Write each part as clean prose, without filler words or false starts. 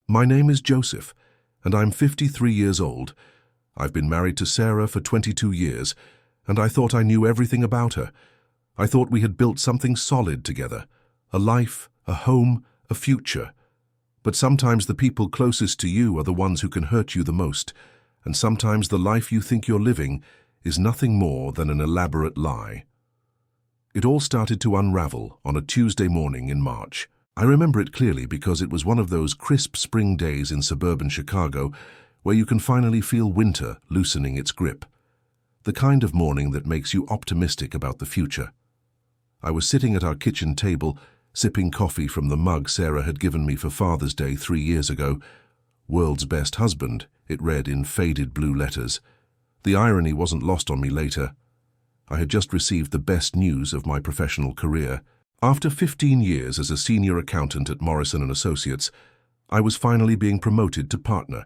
My name is Joseph, and I'm 53 years old. I've been married to Sarah for 22 years, and I thought I knew everything about her. I thought we had built something solid together, a life, a home, a future. But sometimes the people closest to you are the ones who can hurt you the most, and sometimes the life you think you're living is nothing more than an elaborate lie. It all started to unravel on a Tuesday morning in March. I remember it clearly because it was one of those crisp spring days in suburban Chicago where you can finally feel winter loosening its grip. The kind of morning that makes you optimistic about the future. I was sitting at our kitchen table, sipping coffee from the mug Sarah had given me for Father's Day 3 years ago. "World's best husband," it read in faded blue letters. The irony wasn't lost on me later. I had just received the best news of my professional career. After 15 years as a senior accountant at Morrison & Associates, I was finally being promoted to partner.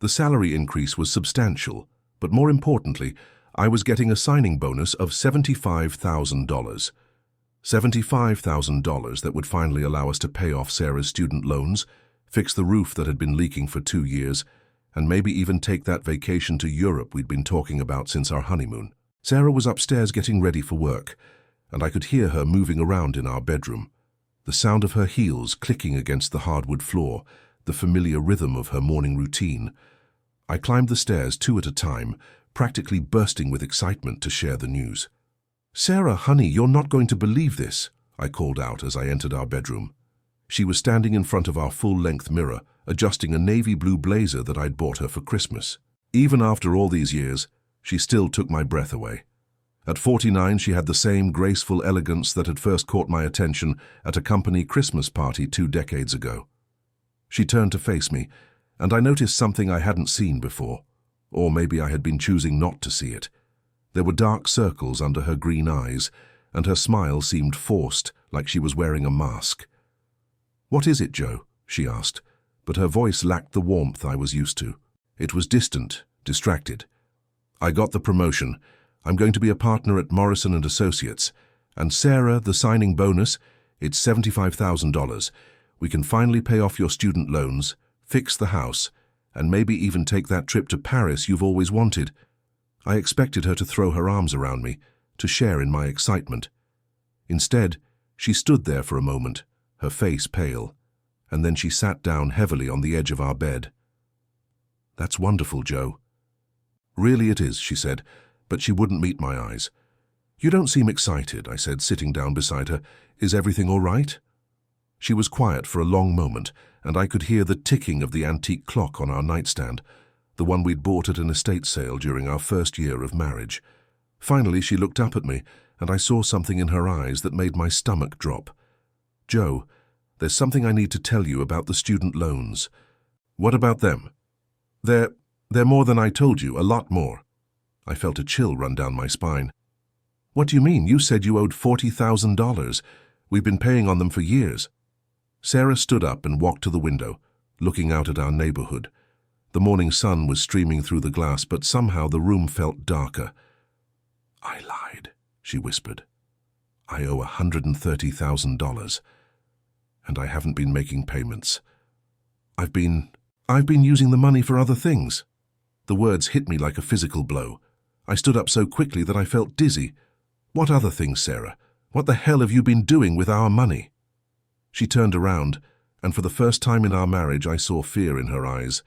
The salary increase was substantial, but more importantly, I was getting a signing bonus of $75,000. $75,000 that would finally allow us to pay off Sarah's student loans, fix the roof that had been leaking for 2 years, and maybe even take that vacation to Europe we'd been talking about since our honeymoon. Sarah was upstairs getting ready for work, and I could hear her moving around in our bedroom. The sound of her heels clicking against the hardwood floor, the familiar rhythm of her morning routine. I climbed the stairs 2 at a time, practically bursting with excitement to share the news. "Sarah, honey, you're not going to believe this," I called out as I entered our bedroom. She was standing in front of our full-length mirror, adjusting a navy blue blazer that I'd bought her for Christmas. Even after all these years, she still took my breath away. At 49, she had the same graceful elegance that had first caught my attention at a company Christmas party 2 decades ago. She turned to face me, and I noticed something I hadn't seen before, or maybe I had been choosing not to see it. There were dark circles under her green eyes, and her smile seemed forced, like she was wearing a mask. "What is it, Joe?" she asked, but her voice lacked the warmth I was used to. It was distant, distracted. "I got the promotion. I'm going to be a partner at Morrison & Associates. And Sarah, the signing bonus, it's $75,000. We can finally pay off your student loans, fix the house, and maybe even take that trip to Paris you've always wanted." I expected her to throw her arms around me, to share in my excitement. Instead, she stood there for a moment, her face pale, and then she sat down heavily on the edge of our bed. "That's wonderful, Joe." "Really it is," she said, but she wouldn't meet my eyes. "You don't seem excited," I said, sitting down beside her. "Is everything all right?" She was quiet for a long moment, and I could hear the ticking of the antique clock on our nightstand, the one we'd bought at an estate sale during our first year of marriage. Finally, she looked up at me, and I saw something in her eyes that made my stomach drop. "Joe, there's something I need to tell you about the student loans." "What about them?" They're more than I told you, a lot more." I felt a chill run down my spine. "What do you mean? You said you owed $40,000. We've been paying on them for years." Sarah stood up and walked to the window, looking out at our neighborhood. The morning sun was streaming through the glass, but somehow the room felt darker. "I lied," she whispered. "I owe $130,000, and I haven't been making payments. I've been using the money for other things." The words hit me like a physical blow. I stood up so quickly that I felt dizzy. "What other things, Sarah? What the hell have you been doing with our money?" She turned around, and for the first time in our marriage I saw fear in her eyes.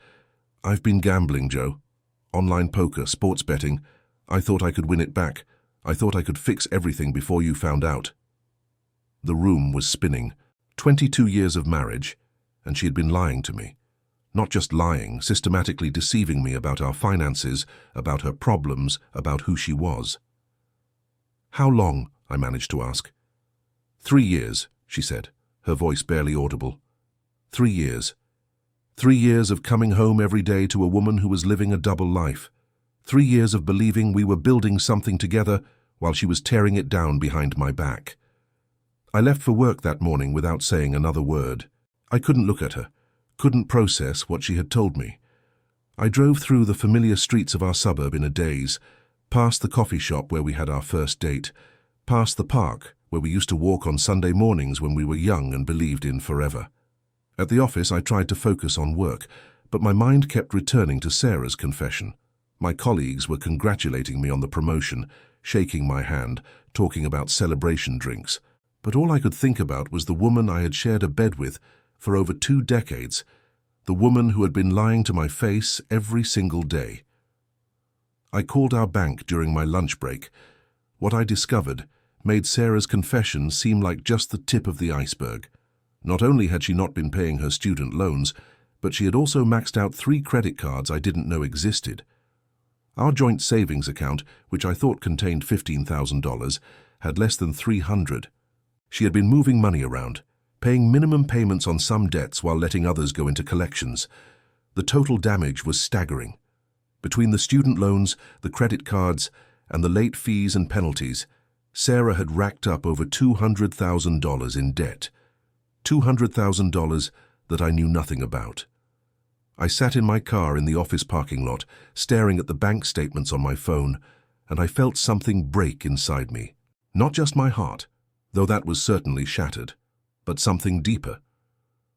"I've been gambling, Joe. Online poker, sports betting. I thought I could win it back. I thought I could fix everything before you found out." The room was spinning. 22 years of marriage, and she had been lying to me. Not just lying, systematically deceiving me about our finances, about her problems, about who she was. "How long?" I managed to ask. 3 years, she said, her voice barely audible. 3 years. 3 years of coming home every day to a woman who was living a double life. 3 years of believing we were building something together while she was tearing it down behind my back. I left for work that morning without saying another word. I couldn't look at her, couldn't process what she had told me. I drove through the familiar streets of our suburb in a daze, past the coffee shop where we had our first date, past the park where we used to walk on Sunday mornings when we were young and believed in forever. At the office, I tried to focus on work, but my mind kept returning to Sarah's confession. My colleagues were congratulating me on the promotion, shaking my hand, talking about celebration drinks. But all I could think about was the woman I had shared a bed with for over 2 decades, the woman who had been lying to my face every single day. I called our bank during my lunch break. What I discovered made Sarah's confession seem like just the tip of the iceberg. Not only had she not been paying her student loans, but she had also maxed out 3 credit cards I didn't know existed. Our joint savings account, which I thought contained $15,000, had less than $300. She had been moving money around, paying minimum payments on some debts while letting others go into collections. The total damage was staggering. Between the student loans, the credit cards, and the late fees and penalties, Sarah had racked up over $200,000 in debt. $200,000 that I knew nothing about. I sat in my car in the office parking lot, staring at the bank statements on my phone, and I felt something break inside me. Not just my heart, though that was certainly shattered, but something deeper.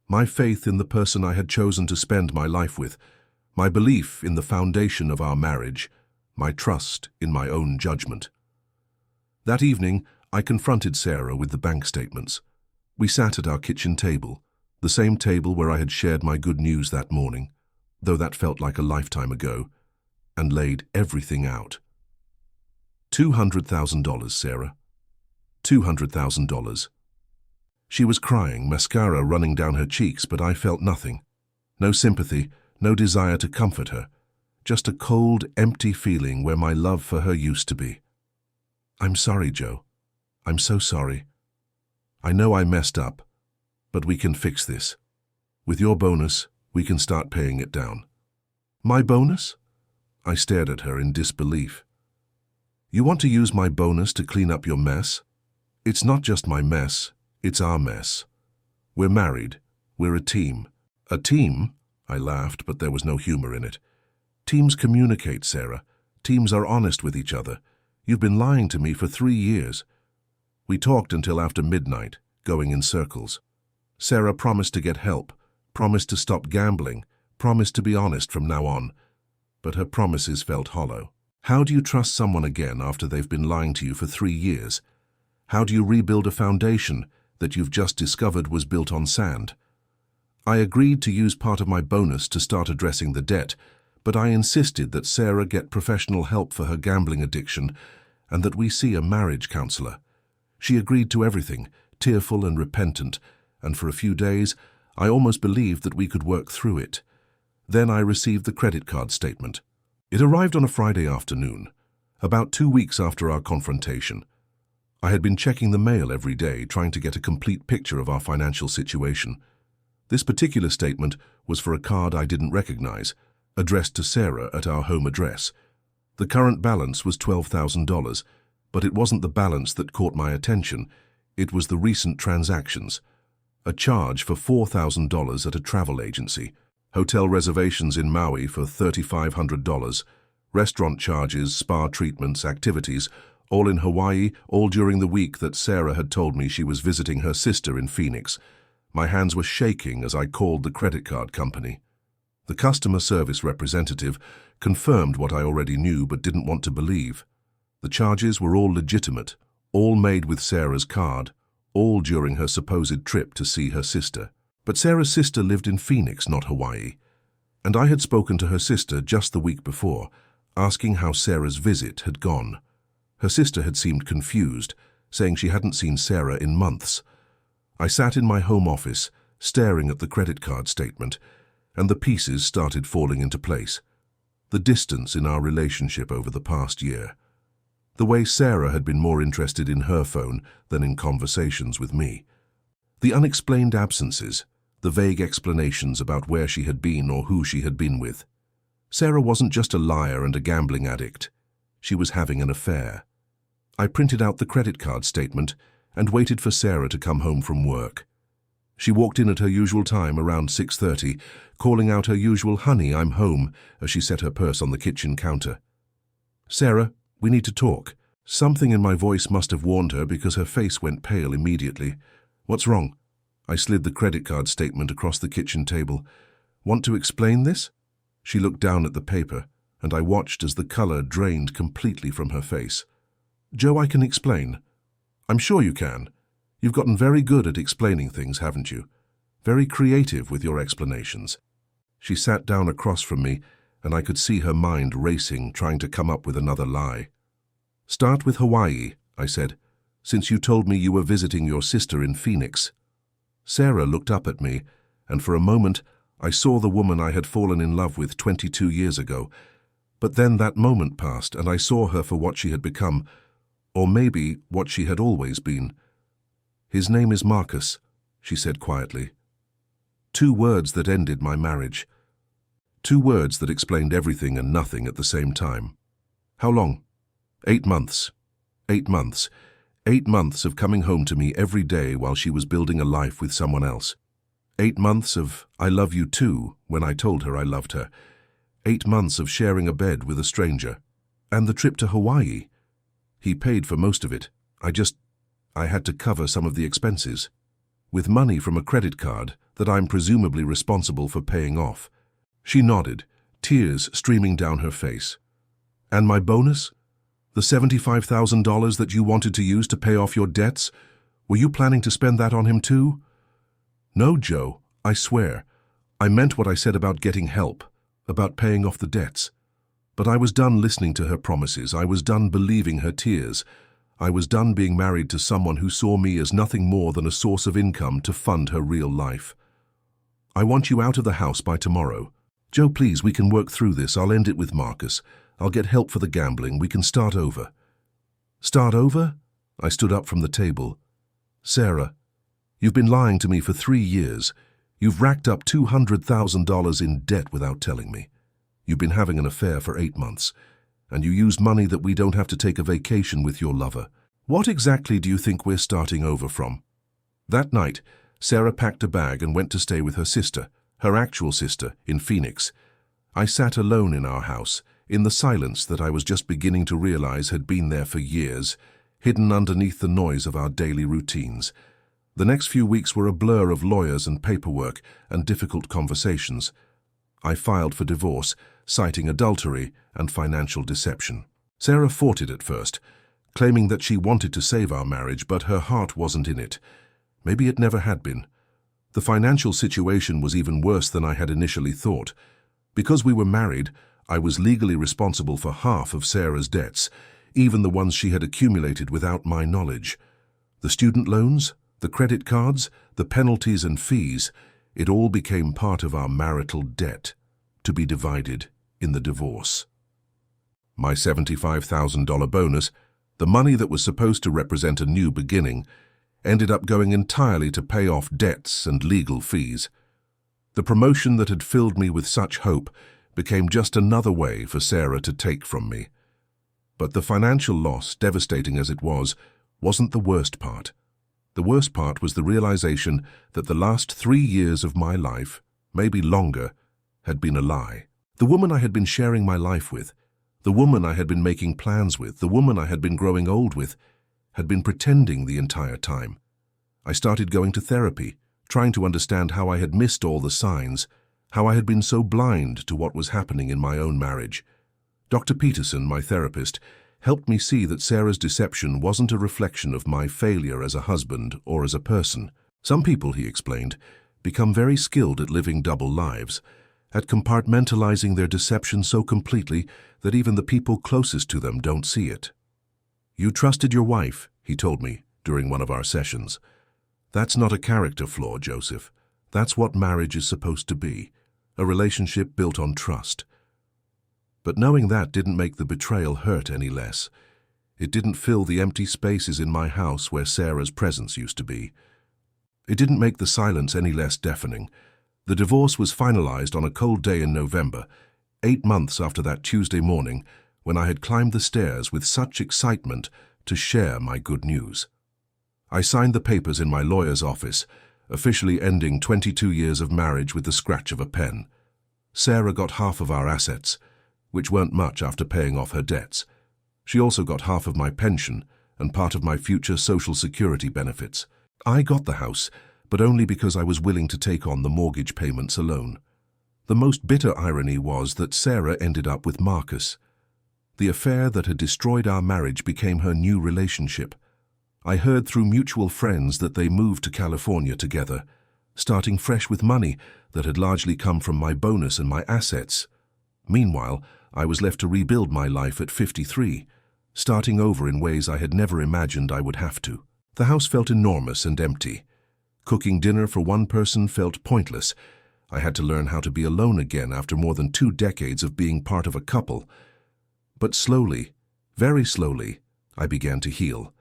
My faith in the person I had chosen to spend my life with, my belief in the foundation of our marriage, my trust in my own judgment. That evening, I confronted Sarah with the bank statements. We sat at our kitchen table, the same table where I had shared my good news that morning, though that felt like a lifetime ago, and laid everything out. $200,000, Sarah. $200,000. She was crying, mascara running down her cheeks, but I felt nothing. No sympathy, no desire to comfort her. Just a cold, empty feeling where my love for her used to be. I'm sorry, Joe. I'm so sorry. I know I messed up, but we can fix this. With your bonus, we can start paying it down. My bonus? I stared at her in disbelief. You want to use my bonus to clean up your mess? It's not just my mess, it's our mess. We're married. We're a team. A team? I laughed, but there was no humor in it. Teams communicate, Sarah. Teams are honest with each other. You've been lying to me for 3 years. We talked until after midnight, going in circles. Sarah promised to get help, promised to stop gambling, promised to be honest from now on. But her promises felt hollow. How do you trust someone again after they've been lying to you for 3 years? How do you rebuild a foundation that you've just discovered was built on sand? I agreed to use part of my bonus to start addressing the debt, but I insisted that Sarah get professional help for her gambling addiction and that we see a marriage counselor. She agreed to everything, tearful and repentant, and for a few days, I almost believed that we could work through it. Then I received the credit card statement. It arrived on a Friday afternoon, about 2 weeks after our confrontation. I had been checking the mail every day, trying to get a complete picture of our financial situation. This particular statement was for a card I didn't recognize, addressed to Sarah at our home address. The current balance was $12,000, but it wasn't the balance that caught my attention. It was the recent transactions. A charge for $4,000 at a travel agency, hotel reservations in Maui for $3,500, restaurant charges, spa treatments, activities, all in Hawaii, all during the week that Sarah had told me she was visiting her sister in Phoenix. My hands were shaking as I called the credit card company. The customer service representative confirmed what I already knew but didn't want to believe. The charges were all legitimate, all made with Sarah's card, all during her supposed trip to see her sister. But Sarah's sister lived in Phoenix, not Hawaii, and I had spoken to her sister just the week before, asking how Sarah's visit had gone. Her sister had seemed confused, saying she hadn't seen Sarah in months. I sat in my home office, staring at the credit card statement, and the pieces started falling into place. The distance in our relationship over the past year. The way Sarah had been more interested in her phone than in conversations with me. The unexplained absences, the vague explanations about where she had been or who she had been with. Sarah wasn't just a liar and a gambling addict. She was having an affair. I printed out the credit card statement and waited for Sarah to come home from work. She walked in at her usual time, around 6:30, calling out her usual "Honey, I'm home," as she set her purse on the kitchen counter. "Sarah, we need to talk." Something in my voice must have warned her because her face went pale immediately. "What's wrong?" I slid the credit card statement across the kitchen table. Want to explain this? She looked down at the paper, and I watched as the color drained completely from her face. Joe, I can explain. I'm sure you can. You've gotten very good at explaining things, haven't you? Very creative with your explanations. She sat down across from me, and I could see her mind racing, trying to come up with another lie. Start with Hawaii, I said, since you told me you were visiting your sister in Phoenix. Sarah looked up at me, and for a moment I saw the woman I had fallen in love with 22 years ago. But then that moment passed, and I saw her for what she had become, or maybe what she had always been. His name is Marcus, she said quietly. 2 words that ended my marriage. 2 words that explained everything and nothing at the same time. How long? 8 months. 8 months. 8 months of coming home to me every day while she was building a life with someone else. 8 months of I love you too when I told her I loved her. 8 months of sharing a bed with a stranger. And the trip to Hawaii. He paid for most of it. I had to cover some of the expenses. With money from a credit card that I'm presumably responsible for paying off. She nodded, tears streaming down her face. And my bonus? The $75,000 that you wanted to use to pay off your debts? Were you planning to spend that on him too? No, Joe, I swear. I meant what I said about getting help, about paying off the debts. But I was done listening to her promises. I was done believing her tears. I was done being married to someone who saw me as nothing more than a source of income to fund her real life. I want you out of the house by tomorrow. Joe, please, we can work through this. I'll end it with Marcus. I'll get help for the gambling. We can start over. Start over? I stood up from the table. Sarah, you've been lying to me for 3 years. You've racked up $200,000 in debt without telling me. You've been having an affair for 8 months. And you used money that we don't have to take a vacation with your lover. What exactly do you think we're starting over from? That night, Sarah packed a bag and went to stay with her sister, her actual sister, in Phoenix. I sat alone in our house, in the silence that I was just beginning to realize had been there for years, hidden underneath the noise of our daily routines. The next few weeks were a blur of lawyers and paperwork and difficult conversations. I filed for divorce, citing adultery and financial deception. Sarah fought it at first, claiming that she wanted to save our marriage, but her heart wasn't in it. Maybe it never had been. The financial situation was even worse than I had initially thought. Because we were married, I was legally responsible for half of Sarah's debts, even the ones she had accumulated without my knowledge. The student loans, the credit cards, the penalties and fees, it all became part of our marital debt, to be divided in the divorce. My $75,000 bonus, the money that was supposed to represent a new beginning, ended up going entirely to pay off debts and legal fees. The promotion that had filled me with such hope became just another way for Sarah to take from me. But the financial loss, devastating as it was, wasn't the worst part. The worst part was the realization that the last 3 years of my life, maybe longer, had been a lie. The woman I had been sharing my life with, the woman I had been making plans with, the woman I had been growing old with, had been pretending the entire time. I started going to therapy, trying to understand how I had missed all the signs, how I had been so blind to what was happening in my own marriage. Dr. Peterson, my therapist, helped me see that Sarah's deception wasn't a reflection of my failure as a husband or as a person. Some people, he explained, become very skilled at living double lives, at compartmentalizing their deception so completely that even the people closest to them don't see it. You trusted your wife, he told me during one of our sessions. That's not a character flaw, Joseph. That's what marriage is supposed to be, a relationship built on trust. But knowing that didn't make the betrayal hurt any less. It didn't fill the empty spaces in my house where Sarah's presence used to be. It didn't make the silence any less deafening. The divorce was finalized on a cold day in November, 8 months after that Tuesday morning when I had climbed the stairs with such excitement to share my good news. I signed the papers in my lawyer's office, officially ending 22 years of marriage with the scratch of a pen. Sarah got half of our assets, which weren't much after paying off her debts. She also got half of my pension and part of my future Social Security benefits. I got the house, but only because I was willing to take on the mortgage payments alone. The most bitter irony was that Sarah ended up with Marcus. The affair that had destroyed our marriage became her new relationship. I heard through mutual friends that they moved to California together, starting fresh with money that had largely come from my bonus and my assets. Meanwhile, I was left to rebuild my life at 53, starting over in ways I had never imagined I would have to. The house felt enormous and empty. Cooking dinner for one person felt pointless. I had to learn how to be alone again after more than 2 decades of being part of a couple. But slowly, very slowly, I began to heal.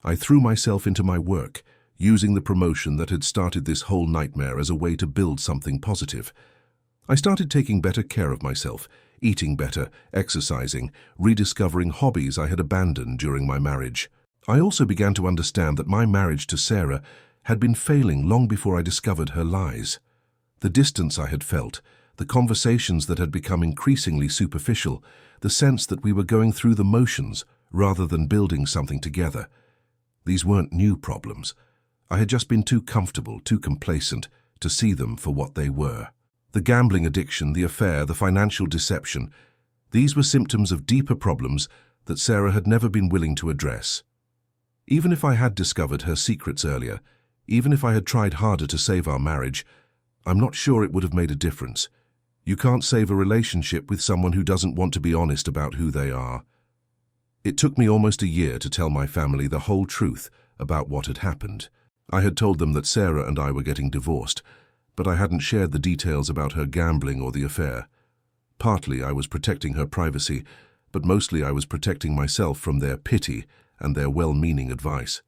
I threw myself into my work, using the promotion that had started this whole nightmare as a way to build something positive. I started taking better care of myself, eating better, exercising, rediscovering hobbies I had abandoned during my marriage. I also began to understand that my marriage to Sarah had been failing long before I discovered her lies. The distance I had felt, the conversations that had become increasingly superficial, the sense that we were going through the motions rather than building something together. These weren't new problems. I had just been too comfortable, too complacent to see them for what they were. The gambling addiction, the affair, the financial deception, these were symptoms of deeper problems that Sarah had never been willing to address. Even if I had discovered her secrets earlier, even if I had tried harder to save our marriage, I'm not sure it would have made a difference. You can't save a relationship with someone who doesn't want to be honest about who they are. It took me almost a year to tell my family the whole truth about what had happened. I had told them that Sarah and I were getting divorced, but I hadn't shared the details about her gambling or the affair. Partly I was protecting her privacy, but mostly I was protecting myself from their pity and their well-meaning advice.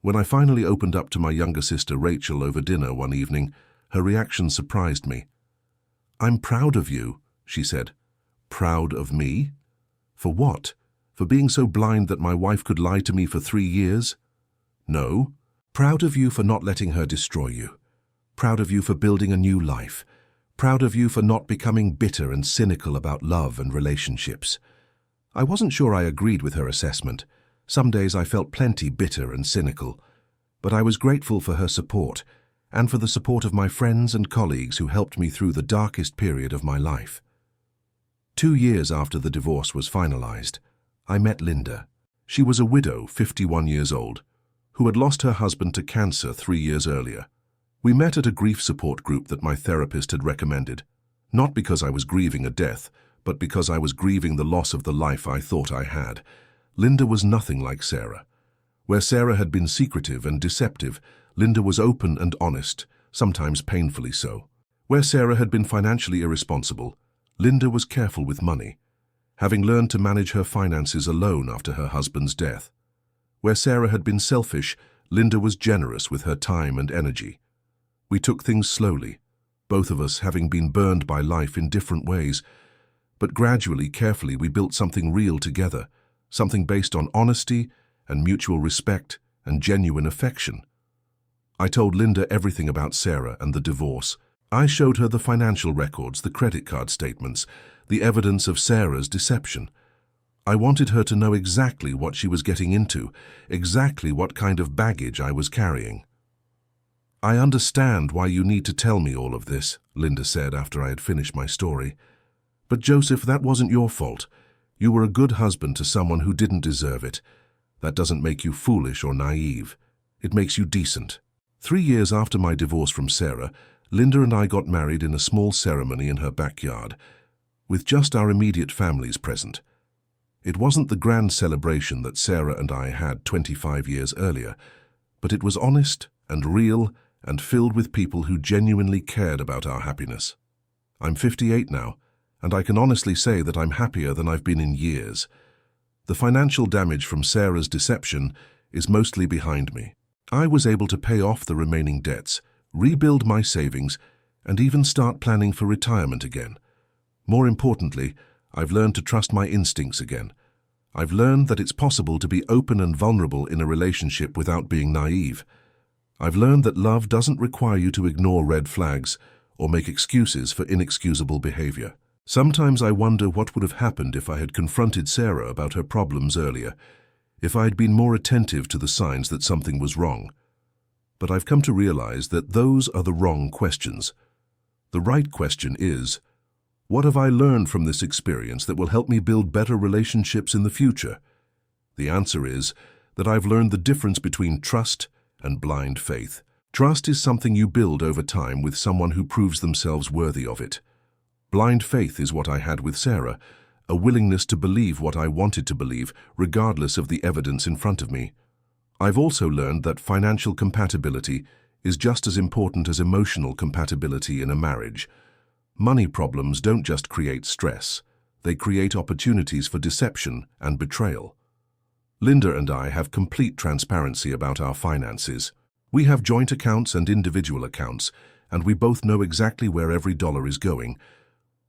When I finally opened up to my younger sister Rachel over dinner one evening, her reaction surprised me. "I'm proud of you," she said. "Proud of me? For what? For being so blind that my wife could lie to me for 3 years? No. Proud of you for not letting her destroy you. Proud of you for building a new life. Proud of you for not becoming bitter and cynical about love and relationships." I wasn't sure I agreed with her assessment. Some days I felt plenty bitter and cynical, but I was grateful for her support and for the support of my friends and colleagues who helped me through the darkest period of my life. 2 years after the divorce was finalized, I met Linda. She was a widow, 51 years old, who had lost her husband to cancer 3 years earlier. We met at a grief support group that my therapist had recommended, not because I was grieving a death, but because I was grieving the loss of the life I thought I had. Linda was nothing like Sarah. Where Sarah had been secretive and deceptive, Linda was open and honest, sometimes painfully so. Where Sarah had been financially irresponsible, Linda was careful with money, having learned to manage her finances alone after her husband's death. Where Sarah had been selfish, Linda was generous with her time and energy. We took things slowly, both of us having been burned by life in different ways, but gradually, carefully, we built something real together, something based on honesty and mutual respect and genuine affection. I told Linda everything about Sarah and the divorce. I showed her the financial records, the credit card statements, the evidence of Sarah's deception. I wanted her to know exactly what she was getting into, exactly what kind of baggage I was carrying. "I understand why you need to tell me all of this," Linda said after I had finished my story. "But Joseph, that wasn't your fault. You were a good husband to someone who didn't deserve it. That doesn't make you foolish or naive. It makes you decent." 3 years after my divorce from Sarah, Linda and I got married in a small ceremony in her backyard, with just our immediate families present. It wasn't the grand celebration that Sarah and I had 25 years earlier, but it was honest and real and filled with people who genuinely cared about our happiness. I'm 58 now, and I can honestly say that I'm happier than I've been in years. The financial damage from Sarah's deception is mostly behind me. I was able to pay off the remaining debts, rebuild my savings, and even start planning for retirement again. More importantly, I've learned to trust my instincts again. I've learned that it's possible to be open and vulnerable in a relationship without being naive. I've learned that love doesn't require you to ignore red flags or make excuses for inexcusable behavior. Sometimes I wonder what would have happened if I had confronted Sarah about her problems earlier, if I had been more attentive to the signs that something was wrong. but I've come to realize that those are the wrong questions. The right question is, what have I learned from this experience that will help me build better relationships in the future? The answer is that I've learned the difference between trust and blind faith. Trust is something you build over time with someone who proves themselves worthy of it. Blind faith is what I had with Sarah, a willingness to believe what I wanted to believe, regardless of the evidence in front of me. I've also learned that financial compatibility is just as important as emotional compatibility in a marriage. Money problems don't just create stress, they create opportunities for deception and betrayal. Linda and I have complete transparency about our finances. We have joint accounts and individual accounts, and we both know exactly where every dollar is going.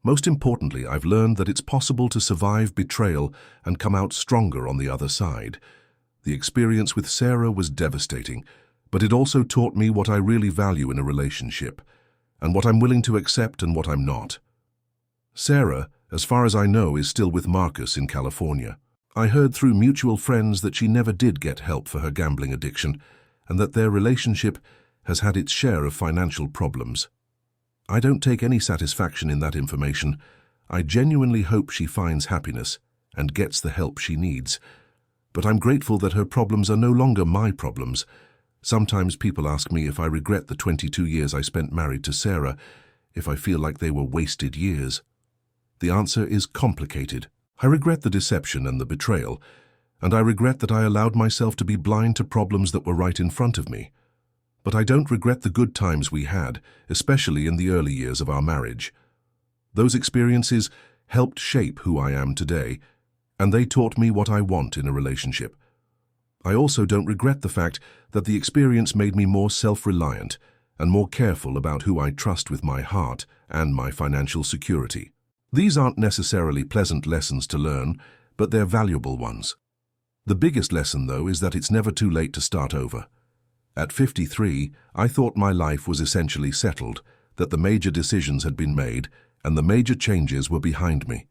Most importantly, I've learned that it's possible to survive betrayal and come out stronger on the other side. The experience with Sarah was devastating, but it also taught me what I really value in a relationship, and what I'm willing to accept and what I'm not. Sarah, as far as I know, is still with Marcus in California. I heard through mutual friends that she never did get help for her gambling addiction, and that their relationship has had its share of financial problems. I don't take any satisfaction in that information. I genuinely hope she finds happiness and gets the help she needs. But I'm grateful that her problems are no longer my problems. Sometimes people ask me if I regret the 22 years I spent married to Sarah, if I feel like they were wasted years. The answer is complicated. I regret the deception and the betrayal, and I regret that I allowed myself to be blind to problems that were right in front of me. But I don't regret the good times we had, especially in the early years of our marriage. Those experiences helped shape who I am today, and they taught me what I want in a relationship. I also don't regret the fact that the experience made me more self-reliant and more careful about who I trust with my heart and my financial security. These aren't necessarily pleasant lessons to learn, but they're valuable ones. The biggest lesson, though, is that it's never too late to start over. At 53, I thought my life was essentially settled, that the major decisions had been made and the major changes were behind me.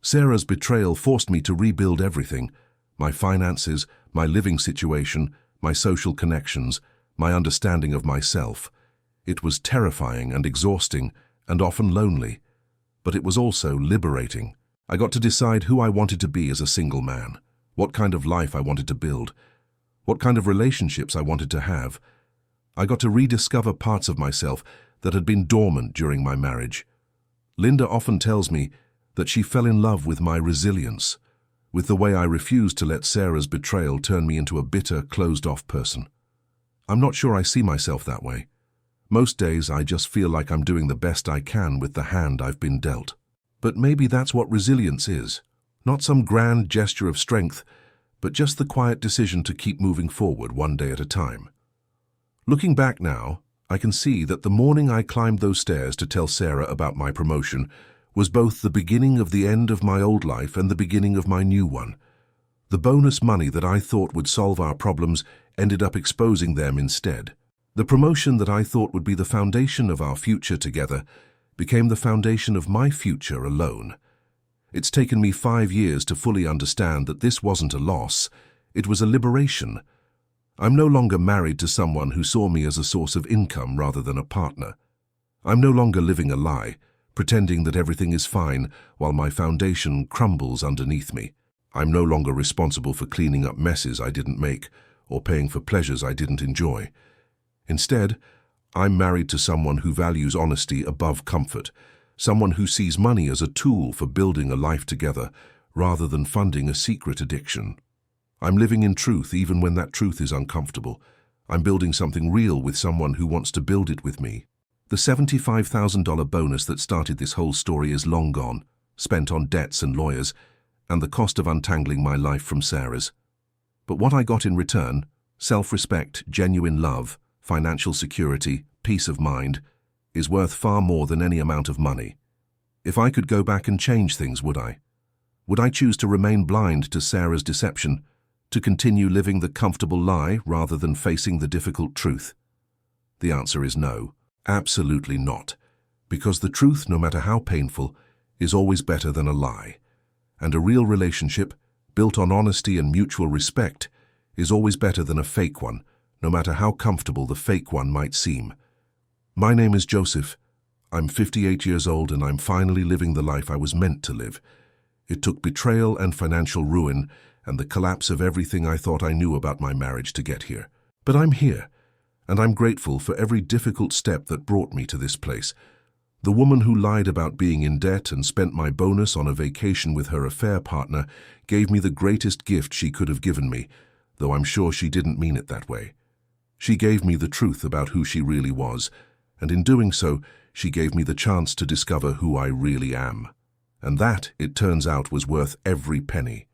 Sarah's betrayal forced me to rebuild everything: my finances, my living situation, my social connections, my understanding of myself. It was terrifying and exhausting and often lonely, but it was also liberating. I got to decide who I wanted to be as a single man, what kind of life I wanted to build, what kind of relationships I wanted to have. I got to rediscover parts of myself that had been dormant during my marriage. Linda often tells me that she fell in love with my resilience, with the way I refused to let Sarah's betrayal turn me into a bitter, closed-off person. I'm not sure I see myself that way. Most days I just feel like I'm doing the best I can with the hand I've been dealt. But maybe that's what resilience is. Not some grand gesture of strength, but just the quiet decision to keep moving forward one day at a time. Looking back now, I can see that the morning I climbed those stairs to tell Sarah about my promotion was both the beginning of the end of my old life and the beginning of my new one. The bonus money that I thought would solve our problems ended up exposing them instead. The promotion that I thought would be the foundation of our future together became the foundation of my future alone. It's taken me 5 years to fully understand that this wasn't a loss, it was a liberation. I'm no longer married to someone who saw me as a source of income rather than a partner. I'm no longer living a lie, pretending that everything is fine while my foundation crumbles underneath me. I'm no longer responsible for cleaning up messes I didn't make or paying for pleasures I didn't enjoy. Instead, I'm married to someone who values honesty above comfort, someone who sees money as a tool for building a life together rather than funding a secret addiction. I'm living in truth even when that truth is uncomfortable. I'm building something real with someone who wants to build it with me. The $75,000 bonus that started this whole story is long gone, spent on debts and lawyers, and the cost of untangling my life from Sarah's. But what I got in return, self-respect, genuine love, financial security, peace of mind, is worth far more than any amount of money. If I could go back and change things, would I? Would I choose to remain blind to Sarah's deception, to continue living the comfortable lie rather than facing the difficult truth? The answer is no, absolutely not, because the truth, no matter how painful, is always better than a lie. And a real relationship, built on honesty and mutual respect, is always better than a fake one, no matter how comfortable the fake one might seem. My name is Joseph. I'm 58 years old and I'm finally living the life I was meant to live. It took betrayal and financial ruin and the collapse of everything I thought I knew about my marriage to get here. But I'm here, and I'm grateful for every difficult step that brought me to this place. The woman who lied about being in debt and spent my bonus on a vacation with her affair partner gave me the greatest gift she could have given me, though I'm sure she didn't mean it that way. She gave me the truth about who she really was, and in doing so, she gave me the chance to discover who I really am. And that, it turns out, was worth every penny.